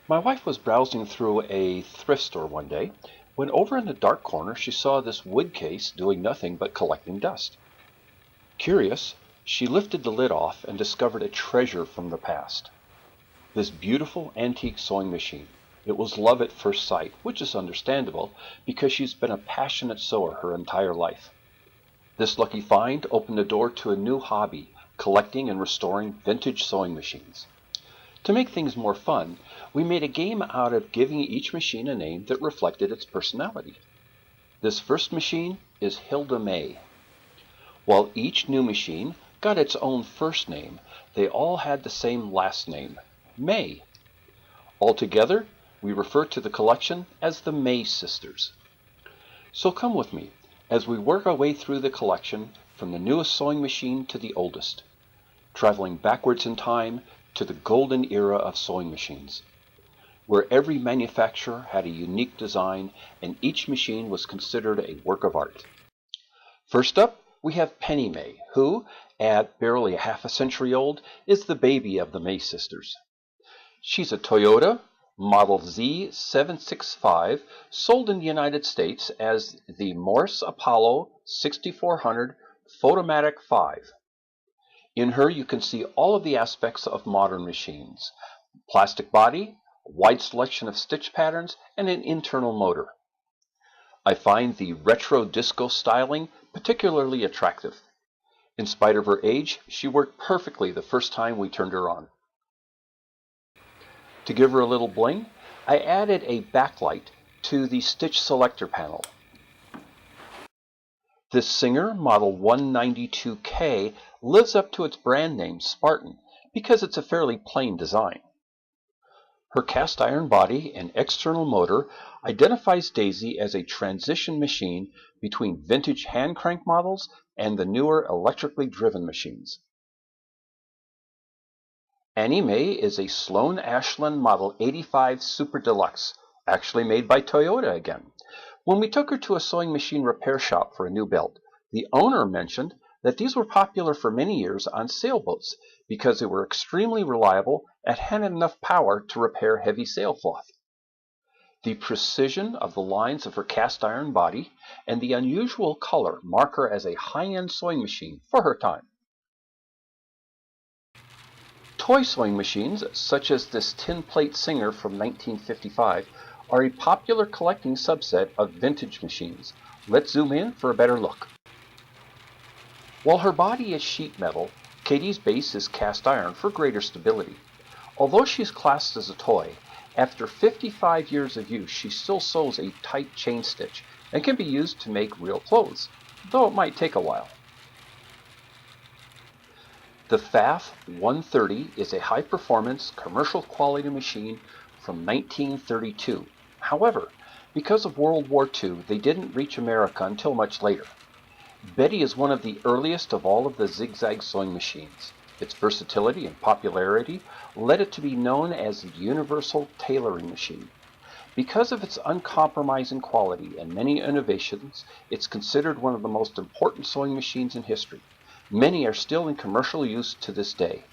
My wife was browsing through a thrift store one day when over in the dark corner she saw this wood case doing nothing but collecting dust. Curious, she lifted the lid off and discovered a treasure from the past. This beautiful antique sewing machine. It was love at first sight, which is understandable because she's been a passionate sewer her entire life. This lucky find opened the door to a new hobby, collecting and restoring vintage sewing machines. To make things more fun, we made a game out of giving each machine a name that reflected its personality. This first machine is Hilda Mae. While each new machine got its own first name, they all had the same last name, Mae. Altogether, we refer to the collection as the Mae sisters. So come with me as we work our way through the collection from the newest sewing machine to the oldest, traveling backwards in time to the golden era of sewing machines, where every manufacturer had a unique design and each machine was considered a work of art. First up, we have Penny Mae, who, at barely a half a century old, is the baby of the Mae sisters. She's a Toyota Model Z765, sold in the United States as the Morse Apollo 6400 Photomatic 5. In her, you can see all of the aspects of modern machines: plastic body, a wide selection of stitch patterns, and an internal motor. I find the retro disco styling particularly attractive. In spite of her age, she worked perfectly the first time we turned her on. To give her a little bling, I added a backlight to the stitch selector panel. This Singer Model 192K lives up to its brand name, Spartan, because it's a fairly plain design. Her cast iron body and external motor identifies Daisy as a transition machine between vintage hand crank models and the newer electrically driven machines. Annie Mae is a Sloan Ashland Model 85 Super Deluxe, actually made by Toyota again. When we took her to a sewing machine repair shop for a new belt, the owner mentioned that these were popular for many years on sailboats because they were extremely reliable and had enough power to repair heavy sailcloth. The precision of the lines of her cast iron body and the unusual color mark her as a high-end sewing machine for her time. Toy sewing machines, such as this tin plate Singer from 1955, are a popular collecting subset of vintage machines. Let's zoom in for a better look. While her body is sheet metal, Katie's base is cast iron for greater stability. Although she's classed as a toy, after 55 years of use she still sews a tight chain stitch and can be used to make real clothes, though it might take a while. The Pfaff 130 is a high-performance, commercial-quality machine from 1932. However, because of World War II, they didn't reach America until much later. Betty is one of the earliest of all of the zigzag sewing machines. Its versatility and popularity led it to be known as the Universal Tailoring Machine. Because of its uncompromising quality and many innovations, it's considered one of the most important sewing machines in history. Many are still in commercial use to this day.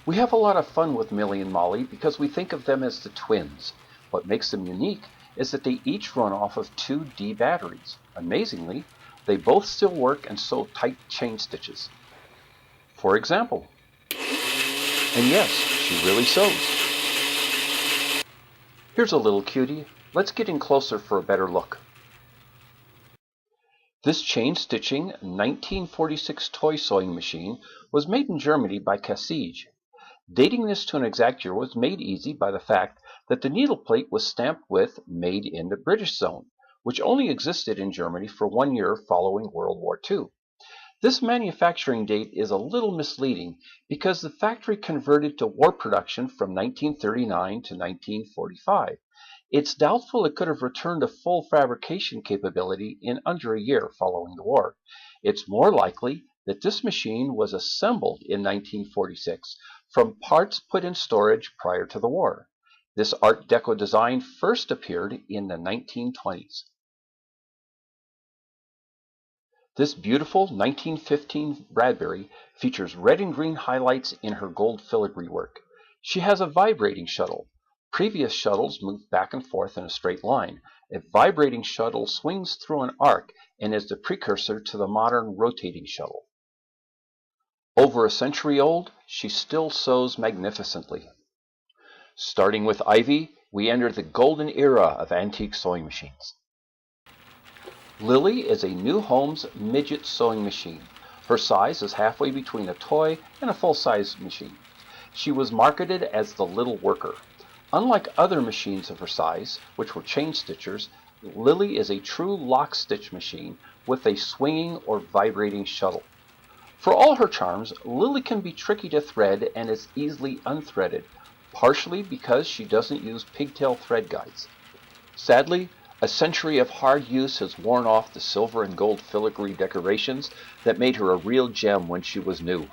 We have a lot of fun with Millie and Molly because we think of them as the twins. What makes them unique is that they each run off of 2 D batteries. Amazingly, they both still work and sew tight chain stitches. For example, and yes, she really sews. Here's a little cutie. Let's get in closer for a better look. This chain-stitching 1946 toy sewing machine was made in Germany by Cassige. Dating this to an exact year was made easy by the fact that the needle plate was stamped with "Made in the British Zone," which only existed in Germany for 1 year following World War II. This manufacturing date is a little misleading because the factory converted to war production from 1939 to 1945. It's doubtful it could have returned to full fabrication capability in under a year following the war. It's more likely that this machine was assembled in 1946 from parts put in storage prior to the war. This Art Deco design first appeared in the 1920s. This beautiful 1915 Bradbury features red and green highlights in her gold filigree work. She has a vibrating shuttle. Previous shuttles moved back and forth in a straight line. A vibrating shuttle swings through an arc and is the precursor to the modern rotating shuttle. Over a century old, she still sews magnificently. Starting with Ivy, we enter the golden era of antique sewing machines. Lily is a New Homes midget sewing machine. Her size is halfway between a toy and a full-size machine. She was marketed as the Little Worker. Unlike other machines of her size, which were chain stitchers, Lily is a true lock stitch machine with a swinging or vibrating shuttle. For all her charms, Lily can be tricky to thread and is easily unthreaded, partially because she doesn't use pigtail thread guides. Sadly, a century of hard use has worn off the silver and gold filigree decorations that made her a real gem when she was new.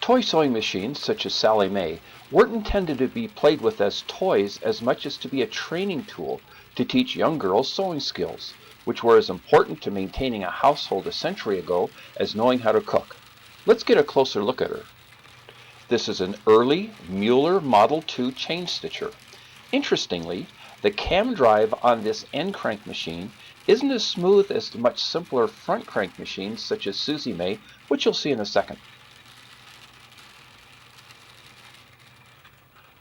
Toy sewing machines, such as Sally Mae, weren't intended to be played with as toys as much as to be a training tool to teach young girls sewing skills, which were as important to maintaining a household a century ago as knowing how to cook. Let's get a closer look at her. This is an early Mueller Model 2 chain stitcher. Interestingly, the cam drive on this end crank machine isn't as smooth as the much simpler front crank machines such as Susie Mae, which you'll see in a second.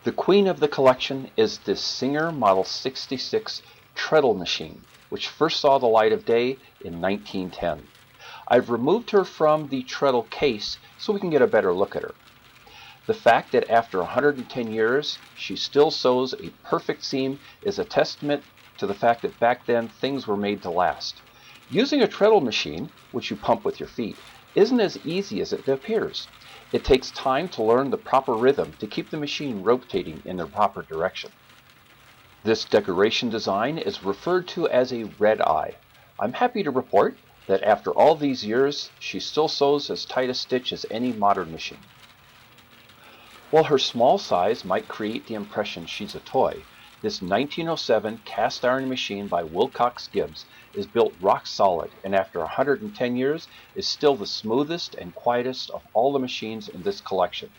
The queen of the collection is this Singer Model 66 treadle machine, which first saw the light of day in 1910. I've removed her from the treadle case so we can get a better look at her. The fact that after 110 years she still sews a perfect seam is a testament to the fact that back then things were made to last. Using a treadle machine, which you pump with your feet, isn't as easy as it appears. It takes time to learn the proper rhythm to keep the machine rotating in the proper direction. This decoration design is referred to as a red eye. I'm happy to report that after all these years, she still sews as tight a stitch as any modern machine. While her small size might create the impression she's a toy, this 1907 cast iron machine by Wilcox Gibbs is built rock solid and after 110 years is still the smoothest and quietest of all the machines in this collection.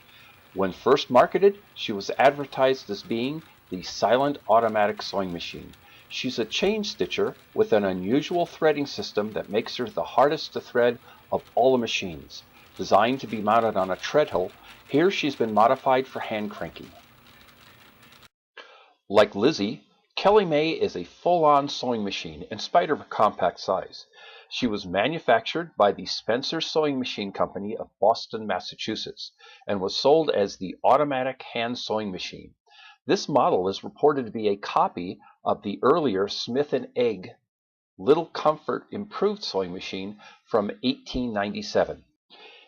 When first marketed, she was advertised as being the silent automatic sewing machine. She's a chain stitcher with an unusual threading system that makes her the hardest to thread of all the machines. Designed to be mounted on a treadle, here she's been modified for hand cranking. Like Lizzie, Kelly Mae is a full-on sewing machine in spite of her compact size. She was manufactured by the Spencer Sewing Machine Company of Boston, Massachusetts, and was sold as the automatic hand sewing machine. This model is reported to be a copy of the earlier Smith & Egg Little Comfort improved sewing machine from 1897.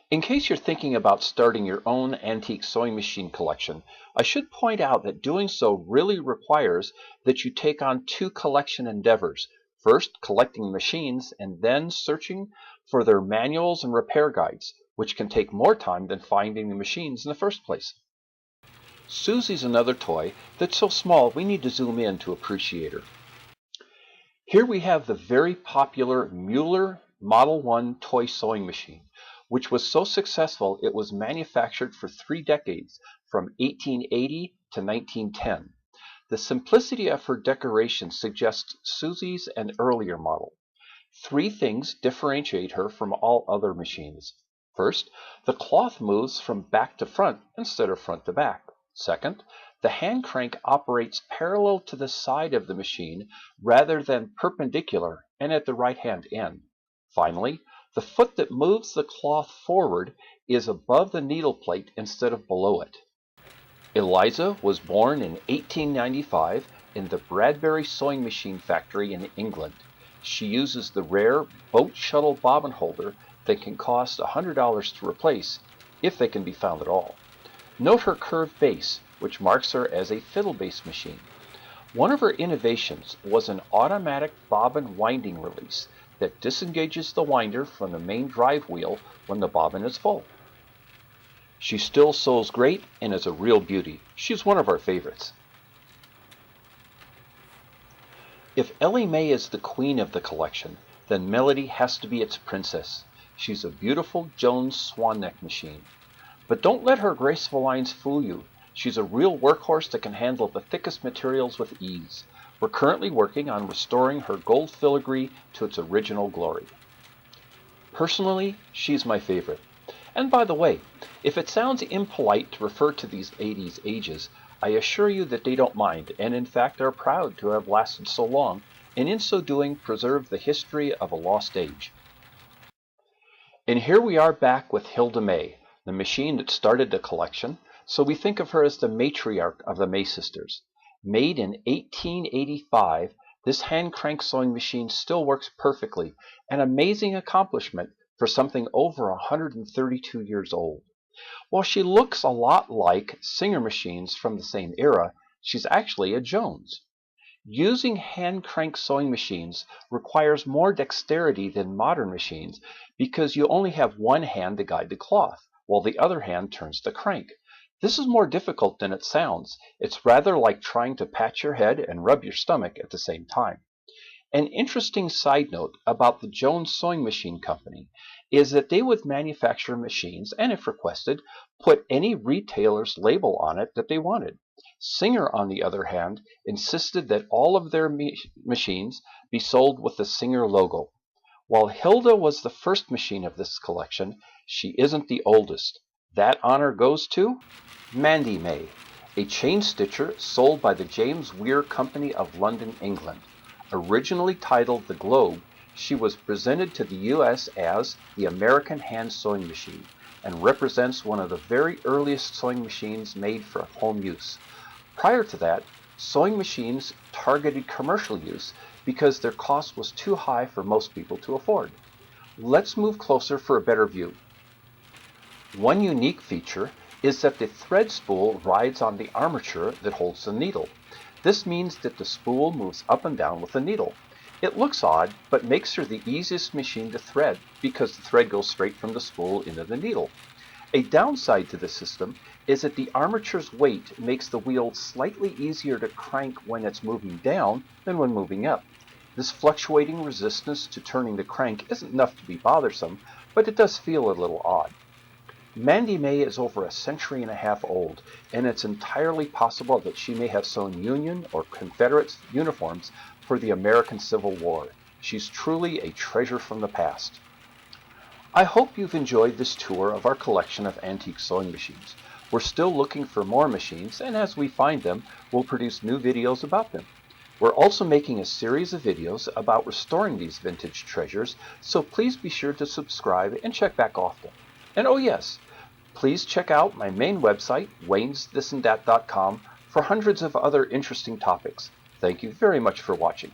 In case you're thinking about starting your own antique sewing machine collection, I should point out that doing so really requires that you take on two collection endeavors. First, collecting machines, and then searching for their manuals and repair guides, which can take more time than finding the machines in the first place. Susie's another toy that's so small we need to zoom in to appreciate her. Here we have the very popular Mueller Model 1 toy sewing machine, which was so successful it was manufactured for 3 decades, from 1880 to 1910. The simplicity of her decoration suggests Susie's an earlier model. 3 things differentiate her from all other machines. First, the cloth moves from back to front instead of front to back. Second, the hand crank operates parallel to the side of the machine rather than perpendicular and at the right-hand end. Finally, the foot that moves the cloth forward is above the needle plate instead of below it. Eliza was born in 1895 in the Bradbury sewing machine factory in England. She uses the rare boat shuttle bobbin holder that can cost $100 to replace, if they can be found at all. Note her curved base, which marks her as a fiddle-based machine. One of her innovations was an automatic bobbin winding release that disengages the winder from the main drive wheel when the bobbin is full. She still sews great and is a real beauty. She's one of our favorites. If Ellie Mae is the queen of the collection, then Melody has to be its princess. She's a beautiful Jones Swan-neck machine. But don't let her graceful lines fool you. She's a real workhorse that can handle the thickest materials with ease. We're currently working on restoring her gold filigree to its original glory. Personally, she's my favorite. And by the way, if it sounds impolite to refer to these 80s ages, I assure you that they don't mind, and in fact are proud to have lasted so long, and in so doing preserve the history of a lost age. And here we are back with Hilda Mae, the machine that started the collection, so we think of her as the matriarch of the Mae sisters. Made in 1885, this hand crank sewing machine still works perfectly, an amazing accomplishment for something over 132 years old. While she looks a lot like Singer machines from the same era, she's actually a Jones. Using hand crank sewing machines requires more dexterity than modern machines because you only have one hand to guide the cloth, while the other hand turns the crank. This is more difficult than it sounds. It's rather like trying to pat your head and rub your stomach at the same time. An interesting side note about the Jones Sewing Machine Company is that they would manufacture machines and, if requested, put any retailer's label on it that they wanted. Singer, on the other hand, insisted that all of their machines be sold with the Singer logo. While Hilda was the first machine of this collection, she isn't the oldest. That honor goes to Mae, a chain stitcher sold by the James Weir Company of London, England. Originally titled the Globe, she was presented to the U.S. as the American Hand Sewing Machine and represents one of the very earliest sewing machines made for home use. Prior to that, sewing machines targeted commercial use because their cost was too high for most people to afford. Let's move closer for a better view. One unique feature is that the thread spool rides on the armature that holds the needle. This means that the spool moves up and down with the needle. It looks odd, but makes her the easiest machine to thread because the thread goes straight from the spool into the needle. A downside to the system is that the armature's weight makes the wheel slightly easier to crank when it's moving down than when moving up. This fluctuating resistance to turning the crank isn't enough to be bothersome, but it does feel a little odd. Mae is over a century and a half old, and it's entirely possible that she may have sewn Union or Confederate uniforms for the American Civil War. She's truly a treasure from the past. I hope you've enjoyed this tour of our collection of antique sewing machines. We're still looking for more machines, and as we find them, we'll produce new videos about them. We're also making a series of videos about restoring these vintage treasures, so please be sure to subscribe and check back often. And oh yes, please check out my main website, waynesthisthandthat.com, for hundreds of other interesting topics. Thank you very much for watching.